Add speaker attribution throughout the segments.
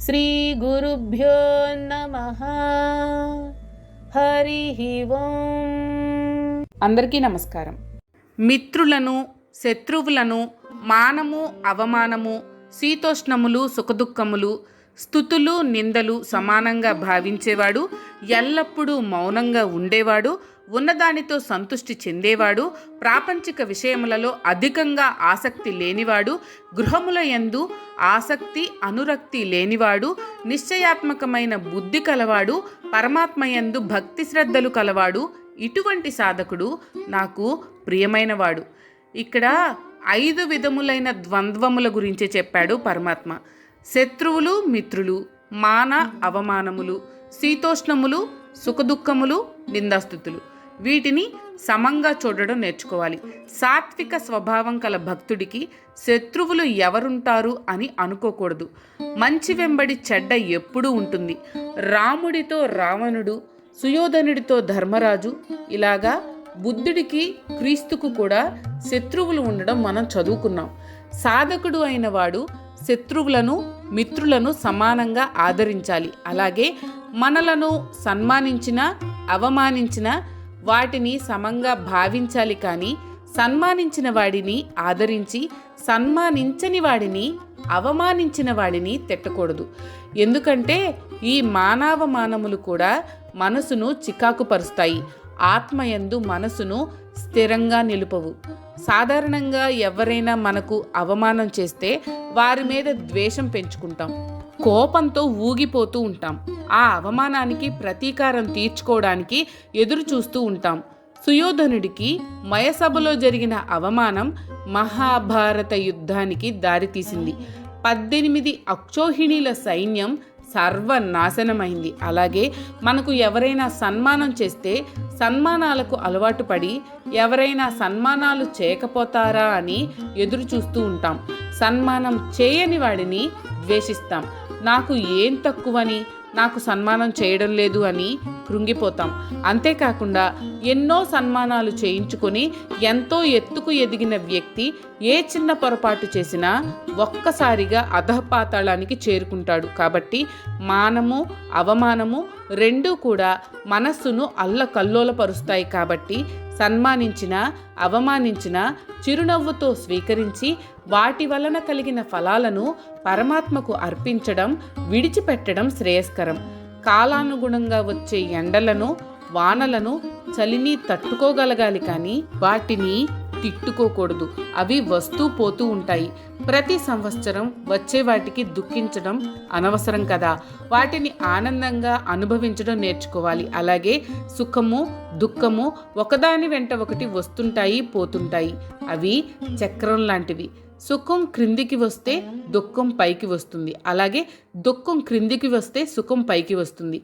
Speaker 1: శ్రీ గురుభ్యో నమః. హరి ఓం. అందరికీ నమస్కారం. మిత్రులను, శత్రువులను, మానము, అవమానము, శీతోష్ణములు, సుఖదుఖములు, స్తుతులు, నిందలు సమానంగా భావించేవాడు, ఎల్లప్పుడూ మౌనంగా ఉండేవాడు, ఉన్నదానితో సంతృష్టి చెందేవాడు, ప్రాపంచిక విషయములలో అధికంగా ఆసక్తి లేనివాడు, గృహముల యందు ఆసక్తి అనురక్తి లేనివాడు, నిశ్చయాత్మకమైన బుద్ధి కలవాడు, పరమాత్మ యందు భక్తి శ్రద్ధలు కలవాడు, ఇటువంటి సాధకుడు నాకు ప్రియమైనవాడు. ఇక్కడ 5 విధములైన ద్వంద్వముల గురించి చెప్పాడు పరమాత్మ. శత్రువులు, మిత్రులు, మాన అవమానములు, శీతోష్ణములు, సుఖదుఖములు, నిందాస్తుతులు, వీటిని సమంగా చూడడం నేర్చుకోవాలి. సాత్విక స్వభావం కల భక్తుడికి శత్రువులు ఎవరుంటారు అని అనుకోకూడదు. మంచి వెంబడి చెడ్డ ఎప్పుడూ ఉంటుంది. రాముడితో రావణుడు, సుయోధనుడితో ధర్మరాజు, ఇలాగా బుద్ధుడికి, క్రీస్తుకు కూడా శత్రువులు ఉండడం మనం చదువుకున్నాం. సాధకుడు అయిన వాడు శత్రువులను, మిత్రులను సమానంగా ఆదరించాలి. అలాగే మనలను సన్మానించిన, అవమానించిన వాటిని సమంగా భావించాలి. కానీ సన్మానించిన వాడిని ఆదరించి, సన్మానించని వాడిని, అవమానించిన వాడిని తిట్టకూడదు. ఎందుకంటే ఈ మానవమానములు కూడా మనసును చికాకుపరుస్తాయి. ఆత్మయందు మనసును స్థిరంగా నిలుపవు. సాధారణంగా ఎవరైనా మనకు అవమానం చేస్తే వారి మీద ద్వేషం పెంచుకుంటాం, కోపంతో ఊగిపోతూ ఉంటాం. ఆ అవమానానికి ప్రతీకారం తీర్చుకోవడానికి ఎదురు చూస్తూ ఉంటాం. సుయోధనుడికి మయసభలో జరిగిన అవమానం మహాభారత యుద్ధానికి దారితీసింది. 18 అక్షోహిణీల సైన్యం సర్వనాశనమైంది. అలాగే మనకు ఎవరైనా సన్మానం చేస్తే సన్మానాలకు అలవాటు పడి ఎవరైనా సన్మానాలు చేయకపోతారా అని ఎదురు చూస్తూ ఉంటాం. సన్మానం చేయని వాడిని ద్వేషిస్తాం. నాకు ఏం తక్కువని, నాకు సన్మానం చేయడం లేదు అని కృంగిపోతాం. అంతేకాకుండా ఎన్నో సన్మానాలు చేయించుకొని ఎంతో ఎత్తుకు ఎదిగిన వ్యక్తి ఏ చిన్న పొరపాటు చేసినా ఒక్కసారిగా అధపాతాళానికి చేరుకుంటాడు. కాబట్టి మానము, అవమానము రెండూ కూడా మనస్సును అల్లకల్లోలపరుస్తాయి. కాబట్టి సన్మానించిన, అవమానించిన చిరునవ్వుతో స్వీకరించి వాటి వలన కలిగిన ఫలాలను పరమాత్మకు అర్పించడం, విడిచిపెట్టడం శ్రేయస్కరం. కాలానుగుణంగా వచ్చే ఎండలను, వానలను, చలిని తట్టుకోగలగాలి. కానీ వాటిని తిట్టుకోకూడదు. అవి వస్తూ పోతూ ఉంటాయి. ప్రతి సంవత్సరం వచ్చే వాటికి దుఃఖించడం అనవసరం కదా. వాటిని ఆనందంగా అనుభవించడం నేర్చుకోవాలి. అలాగే సుఖము, దుఃఖము ఒకదాని వెంట ఒకటి వస్తుంటాయి, పోతుంటాయి. అవి చక్రం లాంటివి. సుఖం క్రిందికి వస్తే దుఃఖం పైకి వస్తుంది. అలాగే దుఃఖం క్రిందికి వస్తే సుఖం పైకి వస్తుంది.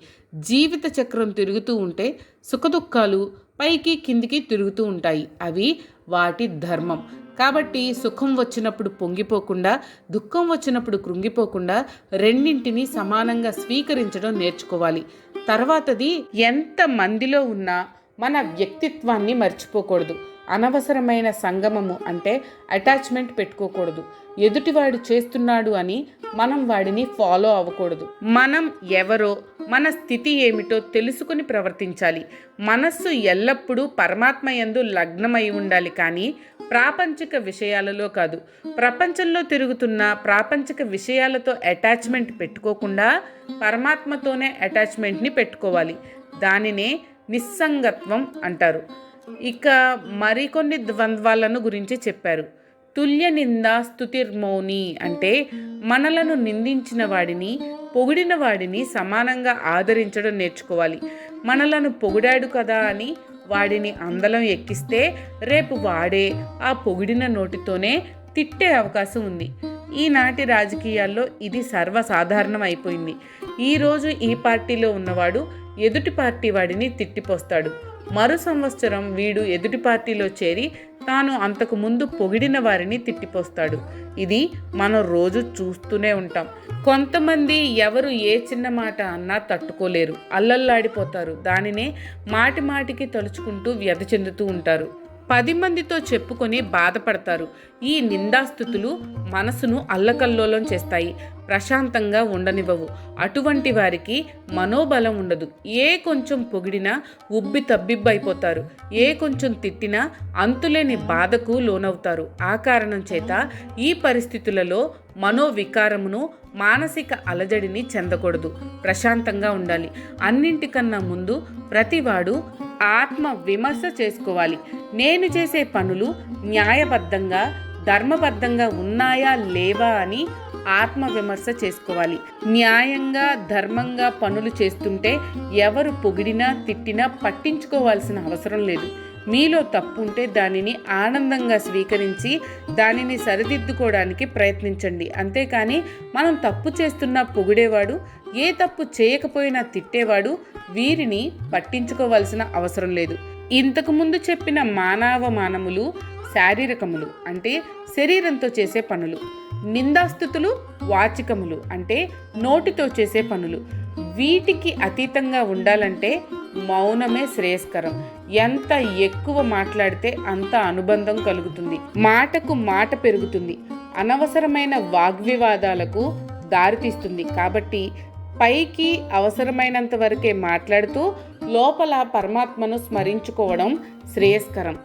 Speaker 1: జీవిత చక్రం తిరుగుతూ ఉంటే సుఖదుఖాలు పైకి కిందికి తిరుగుతూ ఉంటాయి. అవి వాటి ధర్మం. కాబట్టి సుఖం వచ్చినప్పుడు పొంగిపోకుండా, దుఃఖం వచ్చినప్పుడు కృంగిపోకుండా రెండింటినీ సమానంగా స్వీకరించడం నేర్చుకోవాలి. తర్వాతది, ఎంత మందిలో ఉన్నా మన వ్యక్తిత్వాన్ని మర్చిపోకూడదు. అనవసరమైన సంగమము అంటే అటాచ్మెంట్ పెట్టుకోకూడదు. ఎదుటివాడు చేస్తున్నాడు అని మనం వాడిని ఫాలో అవ్వకూడదు. మనం ఎవరో, మన స్థితి ఏమిటో తెలుసుకుని ప్రవర్తించాలి. మనస్సు ఎల్లప్పుడూ పరమాత్మ యందు లగ్నమై ఉండాలి. కానీ ప్రాపంచిక విషయాలలో కాదు. ప్రపంచంలో తిరుగుతున్న ప్రాపంచిక విషయాలతో అటాచ్మెంట్ పెట్టుకోకుండా పరమాత్మతోనే అటాచ్మెంట్ని పెట్టుకోవాలి. దానినే నిస్సంగత్వం అంటారు. ఇక మరికొన్ని ద్వంద్వాలను గురించి చెప్పారు. తుల్య నిందా స్తుతిర్మౌని అంటే మనలను నిందించిన వాడిని, పొగిడిన వాడిని సమానంగా ఆదరించడం నేర్చుకోవాలి. మనలను పొగిడాడు కదా అని వాడిని అందలం ఎక్కిస్తే రేపు వాడే ఆ పొగిడిన నోటితోనే తిట్టే అవకాశం ఉంది. ఈనాటి రాజకీయాల్లో ఇది సర్వసాధారణం అయిపోయింది. ఈరోజు ఈ పార్టీలో ఉన్నవాడు ఎదుటి పార్టీ వాడిని తిట్టిపోస్తాడు. మరు సంవత్సరం వీడు ఎదుటి పార్టీలో చేరి తాను అంతకు ముందు పొగిడిన వారిని తిట్టిపోస్తాడు. ఇది మనం రోజు చూస్తూనే ఉంటాం. కొంతమంది ఎవరు ఏ చిన్న మాట అన్నా తట్టుకోలేరు, అల్లల్లాడిపోతారు. దానినే మాటి మాటికి తలుచుకుంటూ వ్యధ చెందుతూ ఉంటారు. 10 మందితో చెప్పుకొని బాధపడతారు. ఈ నిందాస్థుతులు మనసును అల్లకల్లోలం చేస్తాయి, ప్రశాంతంగా ఉండనివ్వవు. అటువంటి వారికి మనోబలం ఉండదు. ఏ కొంచెం పొగిడినా ఉబ్బి తబ్బిబ్బైపోతారు. ఏ కొంచెం తిట్టినా అంతులేని బాధకు లోనవుతారు. ఆ కారణం చేత ఈ పరిస్థితులలో మనోవికారమును, మానసిక అలజడిని చెందకూడదు. ప్రశాంతంగా ఉండాలి. అన్నింటికన్నా ముందు ప్రతివాడు ఆత్మ విమర్శ చేసుకోవాలి. నేను చేసే పనులు న్యాయబద్ధంగా, ధర్మబద్ధంగా ఉన్నాయా లేవా అని ఆత్మ విమర్శ చేసుకోవాలి. న్యాయంగా, ధర్మంగా పనులు చేస్తుంటే ఎవరు పొగిడినా, తిట్టినా పట్టించుకోవాల్సిన అవసరం లేదు. మీలో తప్పు ఉంటే దానిని ఆనందంగా స్వీకరించి దానిని సరిదిద్దుకోవడానికి ప్రయత్నించండి. అంతేకాని మనం తప్పు చేస్తున్నా పొగిడేవాడు, ఏ తప్పు చేయకపోయినా తిట్టేవాడు, వీరిని పట్టించుకోవాల్సిన అవసరం లేదు. ఇంతకుముందు చెప్పిన మానవమానములు శారీరకములు, అంటే శరీరంతో చేసే పనులు. నిందాస్థుతులు వాచికములు, అంటే నోటితో చేసే పనులు. వీటికి అతీతంగా ఉండాలంటే మౌనమే శ్రేయస్కరం. ఎంత ఎక్కువ మాట్లాడితే అంత అనుబంధం కలుగుతుంది, మాటకు మాట పెరుగుతుంది, అనవసరమైన వాగ్వివాదాలకు దారితీస్తుంది. కాబట్టి పైకి అవసరమైనంత వరకే మాట్లాడుతూ లోపల పరమాత్మను స్మరించుకోవడం శ్రేయస్కరం.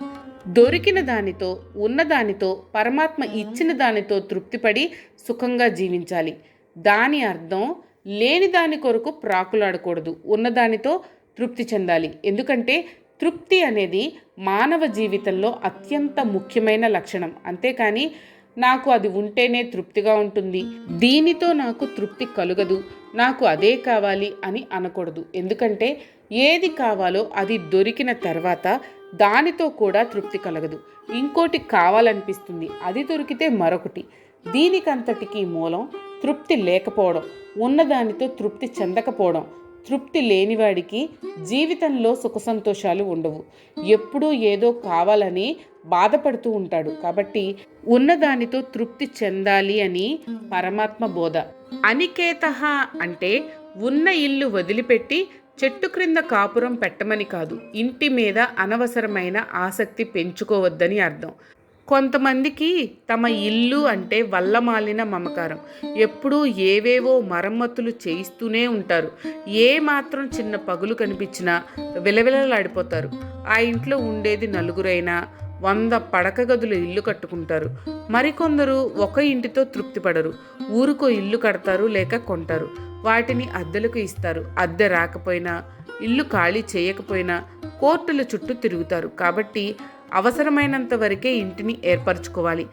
Speaker 1: దొరికిన దానితో, ఉన్నదానితో, పరమాత్మ ఇచ్చిన దానితో తృప్తిపడి సుఖంగా జీవించాలి. దాని అర్థం లేని దాని కొరకు ప్రాకులాడకూడదు, ఉన్నదానితో తృప్తి చెందాలి. ఎందుకంటే తృప్తి అనేది మానవ జీవితంలో అత్యంత ముఖ్యమైన లక్షణం. అంతేకాని నాకు అది ఉంటేనే తృప్తిగా ఉంటుంది, దీనితో నాకు తృప్తి కలుగదు, నాకు అదే కావాలి అని అనకూడదు. ఎందుకంటే ఏది కావాలో అది దొరికిన తర్వాత దానితో కూడా తృప్తి కలగదు. ఇంకోటి కావాలనిపిస్తుంది, అది దొరికితే మరొకటి. దీనికంతటికీ మూలం తృప్తి లేకపోవడం, ఉన్నదానితో తృప్తి చెందకపోవడం. తృప్తి లేనివాడికి జీవితంలో సుఖ సంతోషాలు ఉండవు. ఎప్పుడూ ఏదో కావాలని బాధపడుతూ ఉంటాడు. కాబట్టి ఉన్నదానితో తృప్తి చెందాలి అని పరమాత్మ బోధ. అనికేతః అంటే ఉన్న ఇల్లు వదిలిపెట్టి చెట్టు క్రింద కాపురం పెట్టమని కాదు, ఇంటి మీద అనవసరమైన ఆసక్తి పెంచుకోవద్దని అర్థం. కొంతమందికి తమ ఇల్లు అంటే వల్లమాలిన మమకారం. ఎప్పుడూ ఏవేవో మరమ్మతులు చేయిస్తూనే ఉంటారు. ఏ మాత్రం చిన్న పగులు కనిపించినా విలవిలలాడిపోతారు. ఆ ఇంట్లో ఉండేది నలుగురైనా 100 పడక గదులు ఇల్లు కట్టుకుంటారు. మరికొందరు ఒక ఇంటితో తృప్తి పడరు. ఊరుకో ఇల్లు కడతారు, లేక కొంటారు. వాటిని అద్దెలకు ఇస్తారు. అద్దె రాకపోయినా, ఇల్లు ఖాళీ చేయకపోయినా కోర్టుల చుట్టూ తిరుగుతారు. కాబట్టి అవసరమైనంత వరకే ఇంటిని ఏర్పరచుకోవాలి.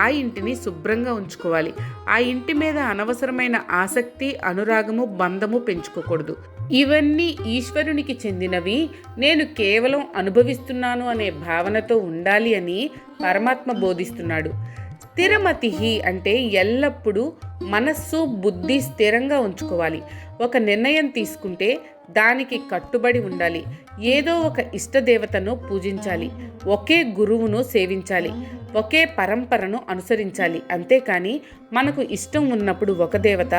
Speaker 1: ఆ ఇంటిని శుభ్రంగా ఉంచుకోవాలి. ఆ ఇంటి మీద అనవసరమైన ఆసక్తి, అనురాగము, బంధము పెంచుకోకూడదు. ఇవన్నీ ఈశ్వరునికి చెందినవి, నేను కేవలం అనుభవిస్తున్నాను అనే భావనతో ఉండాలి అని పరమాత్మ బోధిస్తున్నాడు. స్థిరమతి అంటే ఎల్లప్పుడూ మనస్సు, బుద్ధి స్థిరంగా ఉంచుకోవాలి. ఒక నిర్ణయం తీసుకుంటే దానికి కట్టుబడి ఉండాలి. ఏదో ఒక ఇష్టదేవతను పూజించాలి, ఒకే గురువును సేవించాలి, ఒకే పరంపరను అనుసరించాలి. అంతేకాని మనకు ఇష్టం ఉన్నప్పుడు ఒక దేవత,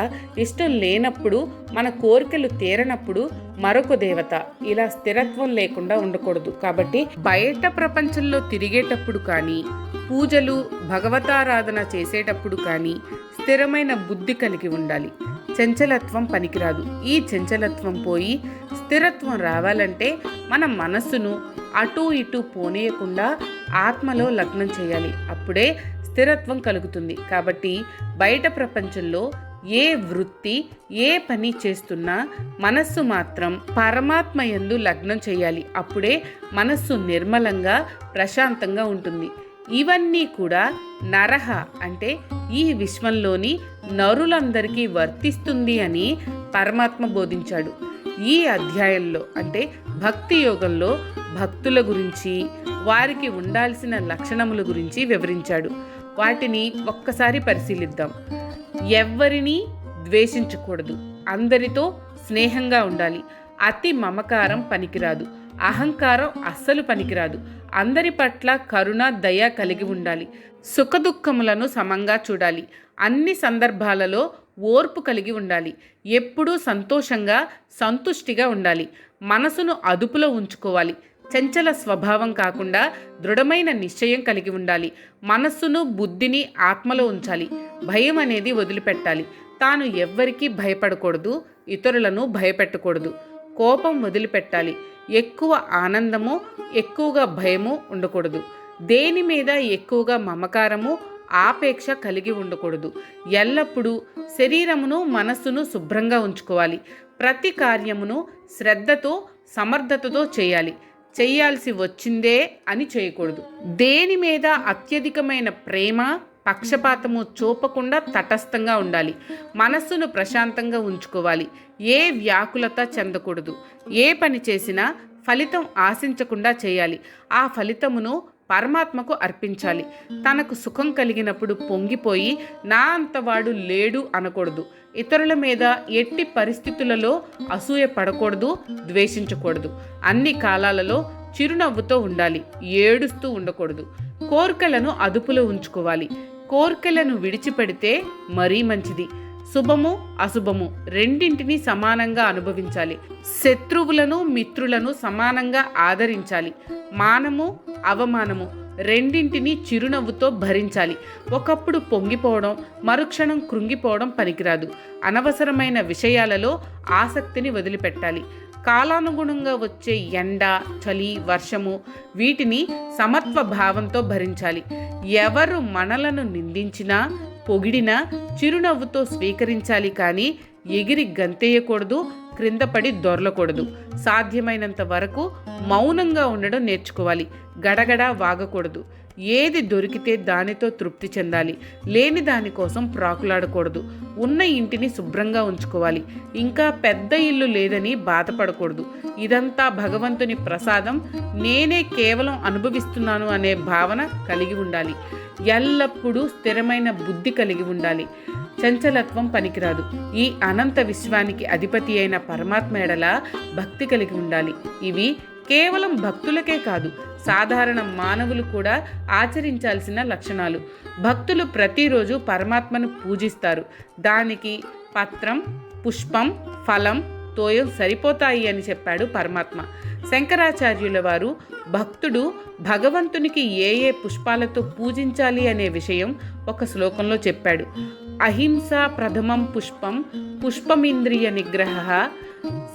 Speaker 1: ఇష్టం లేనప్పుడు, మన కోరికలు తీరనప్పుడు మరొక దేవత, ఇలా స్థిరత్వం లేకుండా ఉండకూడదు. కాబట్టి బయట ప్రపంచంలో తిరిగేటప్పుడు కానీ, పూజలు, భగవతారాధన చేసేటప్పుడు కానీ స్థిరమైన బుద్ధి కలిగి ఉండాలి. చంచలత్వం పనికిరాదు. ఈ చంచలత్వం పోయి స్థిరత్వం రావాలంటే మన మనస్సును అటూ ఇటూ పోనీయకుండా ఆత్మలో లగ్నం చేయాలి. అప్పుడే స్థిరత్వం కలుగుతుంది. కాబట్టి బయట ప్రపంచంలో ఏ వృత్తి, ఏ పని చేస్తున్నా మనస్సు మాత్రం పరమాత్మ యందు లగ్నం చేయాలి. అప్పుడే మనస్సు నిర్మలంగా, ప్రశాంతంగా ఉంటుంది. ఇవన్నీ కూడా నరహ అంటే ఈ విశ్వంలోని నరులందరికీ వర్తిస్తుంది అని పరమాత్మ బోధించాడు. ఈ అధ్యాయంలో అంటే భక్తి యోగంలో భక్తుల గురించి, వారికి ఉండాల్సిన లక్షణముల గురించి వివరించాడు. వాటిని ఒక్కసారి పరిశీలిద్దాం. ఎవ్వరినీ ద్వేషించకూడదు, అందరితో స్నేహంగా ఉండాలి, అతి మమకారం పనికిరాదు, అహంకారం అస్సలు పనికిరాదు, అందరి పట్ల కరుణ, దయ కలిగి ఉండాలి, సుఖదుఖములను సమంగా చూడాలి, అన్ని సందర్భాలలో ఓర్పు కలిగి ఉండాలి, ఎప్పుడూ సంతోషంగా, సంతుష్టిగా ఉండాలి, మనసును అదుపులో ఉంచుకోవాలి, చంచల స్వభావం కాకుండా దృఢమైన నిశ్చయం కలిగి ఉండాలి. మనస్సును బుద్ధిని ఆత్మలో ఉంచాలి. భయం అనేది వదిలిపెట్టాలి. తాను ఎవ్వరికీ భయపడకూడదు, ఇతరులను భయపెట్టకూడదు. కోపం వదిలిపెట్టాలి. ఎక్కువ ఆనందము, ఎక్కువగా భయము ఉండకూడదు. దేని మీద ఎక్కువగా మమకారము, ఆపేక్ష కలిగి ఉండకూడదు. ఎల్లప్పుడూ శరీరమును మనస్సును శుభ్రంగా ఉంచుకోవాలి. ప్రతి కార్యమును శ్రద్ధతో సమర్థతతో చేయాలి. చేయాల్సి వచ్చిందే అని చేయకూడదు. దేని మీద అత్యధికమైన ప్రేమ, పక్షపాతము చూపకుండా తటస్థంగా ఉండాలి. మనస్సును ప్రశాంతంగా ఉంచుకోవాలి. ఏ వ్యాకులత చెందకూడదు. ఏ పని చేసినా ఫలితం ఆశించకుండా చేయాలి. ఆ ఫలితమును పరమాత్మకు అర్పించాలి. తనకు సుఖం కలిగినప్పుడు పొంగిపోయి నా అంతవాడు లేడు అనకూడదు. ఇతరుల మీద ఎట్టి పరిస్థితులలో అసూయ పడకూడదు, ద్వేషించకూడదు. అన్ని కాలాలలో చిరునవ్వుతో ఉండాలి. ఏడుస్తూ ఉండకూడదు. కోరికలను అదుపులో ఉంచుకోవాలి. కోరికలను విడిచిపెడితే మరీ మంచిది. శుభము అశుభము రెండింటినీ సమానంగా అనుభవించాలి. శత్రువులను మిత్రులను సమానంగా ఆదరించాలి. మానము అవమానము రెండింటినీ చిరునవ్వుతో భరించాలి. ఒకప్పుడు పొంగిపోవడం, మరుక్షణం కృంగిపోవడం పనికిరాదు. అనవసరమైన విషయాలలో ఆసక్తిని వదిలిపెట్టాలి. కాలానుగుణంగా వచ్చే ఎండ, చలి, వర్షము వీటిని సమత్వ భావంతో భరించాలి. ఎవరు మనలను నిందించినా పొగిడినా చిరునవ్వుతో స్వీకరించాలి. కానీ ఎగిరి గంతేయకూడదు, క్రిందపడి దొర్లకూడదు. సాధ్యమైనంత వరకు మౌనంగా ఉండడం నేర్చుకోవాలి. గడగడ వాగకూడదు. ఏది దొరికితే దానితో తృప్తి చెందాలి. లేని దానికోసం ప్రాకులాడకూడదు. ఉన్న ఇంటిని శుభ్రంగా ఉంచుకోవాలి. ఇంకా పెద్ద ఇల్లు లేదని బాధపడకూడదు. ఇదంతా భగవంతుని ప్రసాదం, నేనే కేవలం అనుభవిస్తున్నాను అనే భావన కలిగి ఉండాలి. ఎల్లప్పుడూ స్థిరమైన బుద్ధి కలిగి ఉండాలి. చంచలత్వం పనికిరాదు. ఈ అనంత విశ్వానికి అధిపతి అయిన పరమాత్మ ఎడల భక్తి కలిగి ఉండాలి. ఇవి కేవలం భక్తులకే కాదు, సాధారణ మానవులు కూడా ఆచరించాల్సిన లక్షణాలు. భక్తులు ప్రతిరోజు పరమాత్మను పూజిస్తారు. దానికి పత్రం, పుష్పం, ఫలం, తోయం సరిపోతాయి అని చెప్పాడు పరమాత్మ. శంకరాచార్యుల వారు భక్తుడు భగవంతునికి ఏ ఏ పుష్పాలతో పూజించాలి అనే విషయం ఒక శ్లోకంలో చెప్పాడు. అహింస ప్రథమం పుష్పం, పుష్పమింద్రియ నిగ్రహ,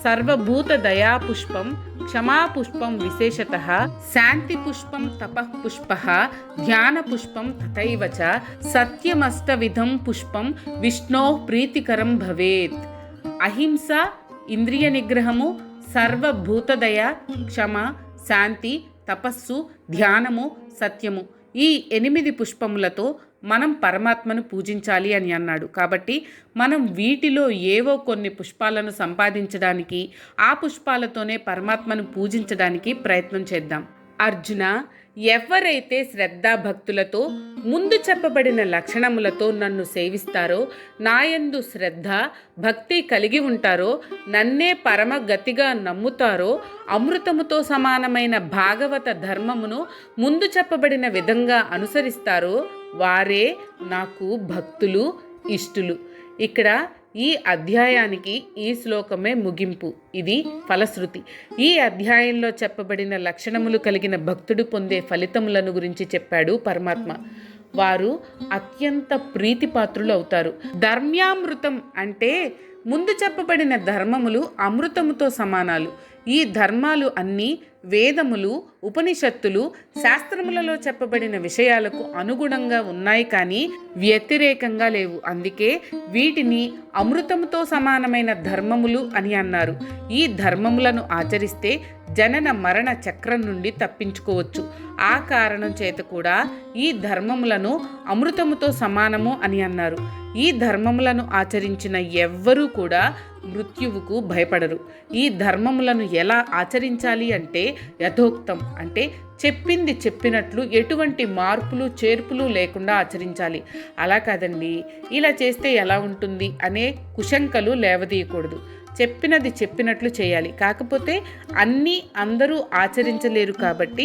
Speaker 1: సర్వభూత దయా పుష్పం, క్షమాపుష్పం విశేషతః, శాంతి పుష్పం తపః పుష్పః, ధ్యాన పుష్పం తథైవ చ, సత్యమష్టవిధం పుష్పం విష్ణోః ప్రీతికరం భవేత్. అహింస, ఇంద్రియ నిగ్రహము, సర్వభూతదయ, క్షమ, శాంతి, తపస్సు, ధ్యానము, సత్యము ఈ 8 పుష్పములతో మనం పరమాత్మను పూజించాలి అని అన్నాడు. కాబట్టి మనం వీటిలో ఏవో కొన్ని పుష్పాలను సంపాదించడానికి, ఆ పుష్పాలతోనే పరమాత్మను పూజించడానికి ప్రయత్నం చేద్దాం. అర్జున, ఎవరైతే శ్రద్ధాభక్తులతో ముందు చెప్పబడిన లక్షణములతో నన్ను సేవిస్తారో, నాయందు శ్రద్ధ భక్తి కలిగి ఉంటారో, నన్నే పరమ గతిగా నమ్ముతారో, అమృతముతో సమానమైన భాగవత ధర్మమును ముందు చెప్పబడిన విధంగా అనుసరిస్తారో వారే నాకు భక్తులు, ఇష్టులు. ఇక్కడ ఈ అధ్యాయానికి ఈ శ్లోకమే ముగింపు. ఇది ఫలశ్రుతి. ఈ అధ్యాయంలో చెప్పబడిన లక్షణములు కలిగిన భక్తుడు పొందే ఫలితములను గురించి చెప్పాడు పరమాత్మ. వారు అత్యంత ప్రీతిపాత్రులు అవుతారు. ధర్మ్యామృతం అంటే ముందు చెప్పబడిన ధర్మములు అమృతముతో సమానాలు. ఈ ధర్మాలు అన్నీ వేదములు, ఉపనిషత్తులు, శాస్త్రములలో చెప్పబడిన విషయాలకు అనుగుణంగా ఉన్నాయి, కానీ వ్యతిరేకంగా లేవు. అందుకే వీటిని అమృతముతో సమానమైన ధర్మములు అని అన్నారు. ఈ ధర్మములను ఆచరిస్తే జనన మరణ చక్రం నుండి తప్పించుకోవచ్చు. ఆ కారణం చేత కూడా ఈ ధర్మములను అమృతముతో సమానము అని అన్నారు. ఈ ధర్మములను ఆచరించిన ఎవ్వరూ కూడా మృత్యువుకు భయపడరు. ఈ ధర్మములను ఎలా ఆచరించాలి అంటే యథోక్తం, అంటే చెప్పింది చెప్పినట్లు ఎటువంటి మార్పులు చేర్పులు లేకుండా ఆచరించాలి. అలా కాదండి, ఇలా చేస్తే ఎలా ఉంటుంది అనే కుశంకలు లేవదీయకూడదు. చెప్పినది చెప్పినట్లు చేయాలి. కాకపోతే అన్నీ అందరూ ఆచరించలేరు కాబట్టి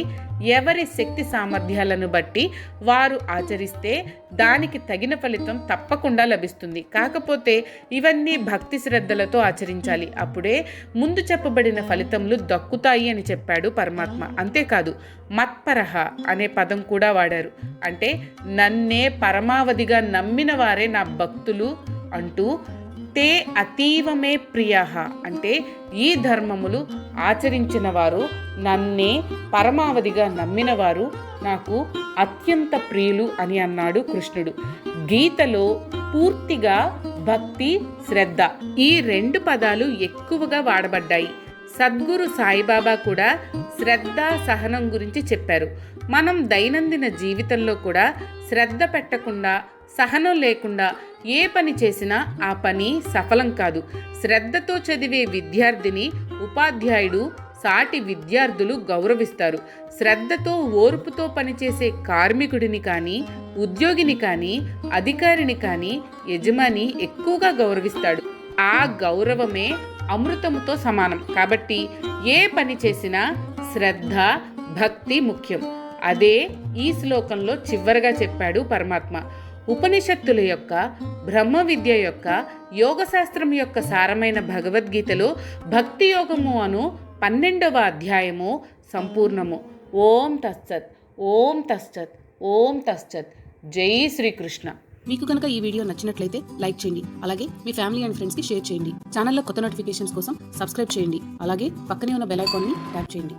Speaker 1: ఎవరి శక్తి సామర్థ్యాలను బట్టి వారు ఆచరిస్తే దానికి తగిన ఫలితం తప్పకుండా లభిస్తుంది. కాకపోతే ఇవన్నీ భక్తి శ్రద్ధలతో ఆచరించాలి. అప్పుడే ముందు చెప్పబడిన ఫలితములు దక్కుతాయి అని చెప్పాడు పరమాత్మ. అంతేకాదు మత్పరహ అనే పదం కూడా వాడారు. అంటే నన్నే పరమావధిగా నమ్మిన వారే నా భక్తులు అంటూ తే అతీవమే ప్రియాః అంటే ఈ ధర్మములు ఆచరించిన వారు, నన్నే పరమావధిగా నమ్మిన వారు నాకు అత్యంత ప్రియులు అని అన్నాడు కృష్ణుడు. గీతలో పూర్తిగా భక్తి, శ్రద్ధ ఈ 2 పదాలు ఎక్కువగా వాడబడ్డాయి. సద్గురు సాయిబాబా కూడా శ్రద్ధ, సహనం గురించి చెప్పారు. మనం దైనందిన జీవితంలో కూడా శ్రద్ధ పెట్టకుండా, సహనం లేకుండా ఏ పని చేసినా ఆ పని సఫలం కాదు. శ్రద్ధతో చదివే విద్యార్థిని ఉపాధ్యాయుడు, సాటి విద్యార్థులు గౌరవిస్తారు. శ్రద్ధతో, ఓర్పుతో పనిచేసే కార్మికుడిని కానీ, ఉద్యోగిని కానీ, అధికారిని కానీ యజమాని ఎక్కువగా గౌరవిస్తాడు. ఆ గౌరవమే అమృతముతో సమానం. కాబట్టి ఏ పని చేసినా శ్రద్ధ, భక్తి ముఖ్యం. అదే ఈ శ్లోకంలో చివరగా చెప్పాడు పరమాత్మ. ఉపనిషత్తుల యొక్క, బ్రహ్మ విద్య యొక్క, యోగశాస్త్రం యొక్క సారమైన భగవద్గీతలో భక్తి యోగము అను 12వ అధ్యాయము సంపూర్ణము. ఓం తత్సత్, ఓం తత్సత్, ఓం తత్సత్. జై శ్రీకృష్ణ.
Speaker 2: మీకు కనుక ఈ వీడియో నచ్చినట్లయితే లైక్ చేయండి. అలాగే మీ ఫ్యామిలీ అండ్ ఫ్రెండ్స్కి షేర్ చేయండి. ఛానల్లో కొత్త నోటిఫికేషన్స్ కోసం సబ్స్క్రైబ్ చేయండి. అలాగే పక్కనే ఉన్న బెల్ ఐకాన్ని ట్యాప్ చేయండి.